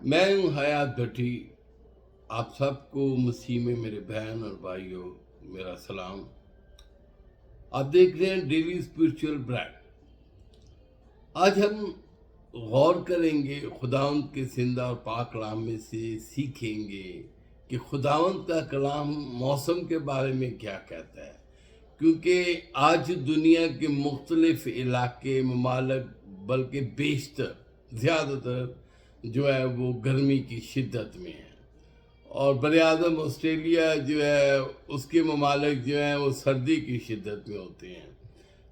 میں ہوں حیات بھٹی. آپ سب کو مسیح میں میرے بہن اور بھائیوں میرا سلام. آپ دیکھ رہے ہیں ڈیلی اسپرچل بریڈ. آج ہم غور کریں گے خداوند کے زندہ اور پاک کلام میں سے سیکھیں گے کہ خداوند کا کلام موسم کے بارے میں کیا کہتا ہے، کیونکہ آج دنیا کے مختلف علاقے ممالک بلکہ بیشتر زیادہ تر جو ہے وہ گرمی کی شدت میں ہے، اور براعظم آسٹریلیا جو ہے اس کے ممالک جو ہیں وہ سردی کی شدت میں ہوتے ہیں.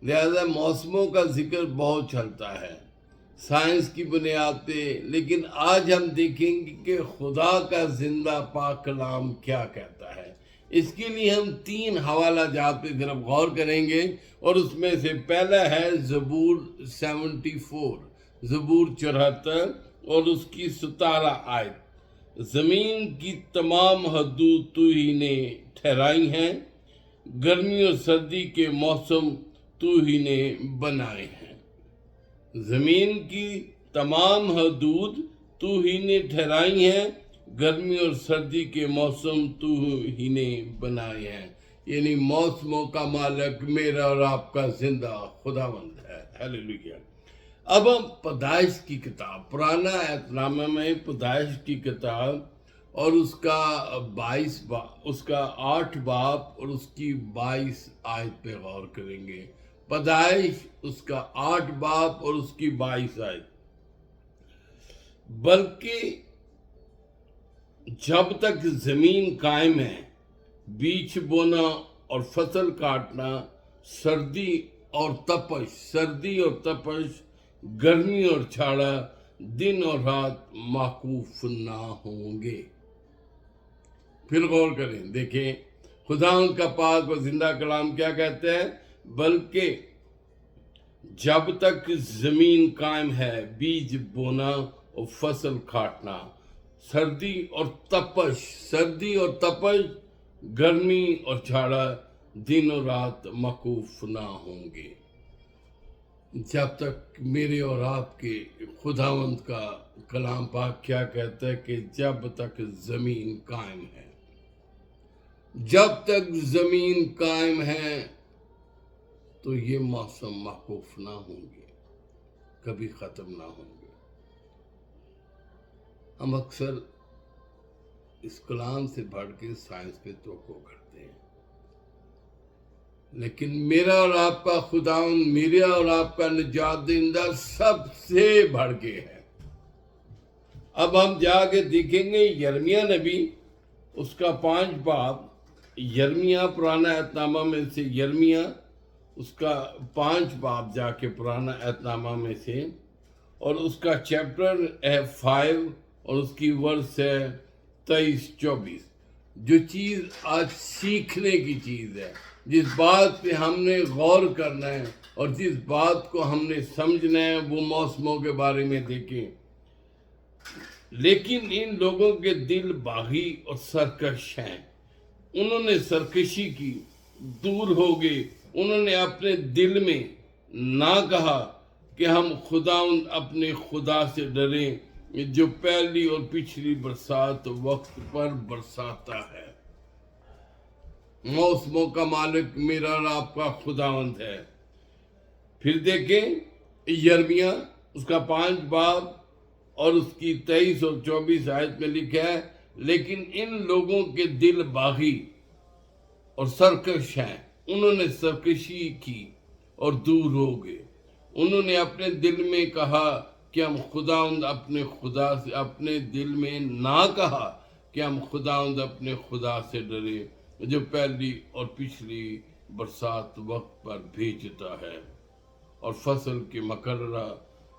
لہذا موسموں کا ذکر بہت چلتا ہے سائنس کی بنیاد پہ، لیکن آج ہم دیکھیں گے کہ خدا کا زندہ پاک کلام کیا کہتا ہے. اس کے لیے ہم 3 حوالہ جات پہ طرف غور کریں گے، اور اس میں سے پہلا ہے زبور 74، زبور 74 اور اس کی 17 آیت. زمین کی تمام حدود تو ہی نے ٹھہرائی ہیں، گرمی اور سردی کے موسم تو ہی نے بنائے ہیں. زمین کی تمام حدود تو ہی نے ٹھہرائی ہیں، گرمی اور سردی کے موسم تو ہی نے بنائے ہیں. یعنی موسموں کا مالک میرا اور آپ کا زندہ خداوند ہے. ہیلیلویا. اب ہم پیدائش کی کتاب، پرانا عہد نامہ میں پیدائش کی کتاب اور اس کا 8 باب اور اس کی 22 آیت پہ غور کریں گے. پیدائش اس کا 8 باب اور اس کی 22 آیت. بلکہ جب تک زمین قائم ہے، بیج بونا اور فصل کاٹنا، سردی اور تپش، گرمی اور چھاڑا، دن اور رات موقوف نہ ہوں گے. پھر غور کریں، دیکھیں خداوند کا پاک و زندہ کلام کیا کہتے ہیں. بلکہ جب تک زمین قائم ہے، بیج بونا اور فصل کاٹنا، سردی اور تپش، گرمی اور چھاڑا، دن اور رات موقوف نہ ہوں گے. جب تک میرے اور آپ کے خداوند کا کلام پاک کیا کہتا ہے کہ جب تک زمین قائم ہے، جب تک زمین قائم ہے تو یہ موسم موقوف نہ ہوں گے، کبھی ختم نہ ہوں گے. ہم اکثر اس کلام سے بڑھ کے سائنس پہ توقع کرتے ہیں، لیکن میرا اور آپ کا خداوند، میرا اور آپ کا نجات دہندہ سب سے بڑھ کے ہے. اب ہم جا کے دیکھیں گے یرمیہ نبی، اس کا 5 باب، یرمیہ پرانا عہد نامہ میں سے یرمیہ اس کا 5 باب جا کے پرانا عہد نامہ میں سے، اور اس کا چیپٹر ہے 5 اور اس کی ورس ہے 23-24. جو چیز آج سیکھنے کی چیز ہے، جس بات پہ ہم نے غور کرنا ہے اور جس بات کو ہم نے سمجھنا ہے، وہ موسموں کے بارے میں دیکھیں. لیکن ان لوگوں کے دل باغی اور سرکش ہیں. انہوں نے سرکشی کی، دور ہو گئے. انہوں نے اپنے دل میں نہ کہا کہ ہم خداوند اپنے خدا سے ڈریں جو پہلی اور پچھلی برسات وقت پر برساتا ہے. موسموں کا مالک میرا اور آپ کا خداوند ہے. پھر دیکھیں یرمیہ اس کا 5 باب اور اس کی 23 اور 24 آیت میں لکھا ہے، لیکن ان لوگوں کے دل باغی اور سرکش ہیں. انہوں نے سرکشی کی اور دور ہو گئے. انہوں نے اپنے دل میں کہا کہ ہم خداوند اپنے خدا سے، اپنے دل میں نہ کہا کہ ہم خداوند اپنے خدا سے ڈرے جو پہلی اور پچھلی برسات وقت پر بھیجتا ہے اور فصل کے مقررہ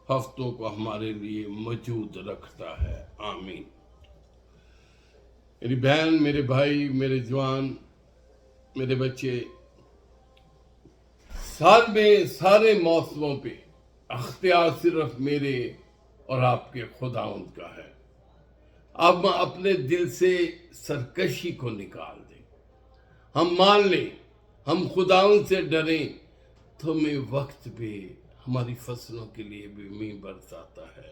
ہفتوں کو ہمارے لیے موجود رکھتا ہے. آمین. میری بہن، میرے بھائی، میرے جوان، میرے بچے، سال میں سارے موسموں پہ اختیار صرف میرے اور آپ کے خداوند کا ہے. اب اپنے دل سے سرکشی کو نکال دیں. ہم مان لیں، ہم خداوند سے ڈریں تو ہمیں وقت پہ ہماری فصلوں کے لیے بھی مینہ برساتا ہے.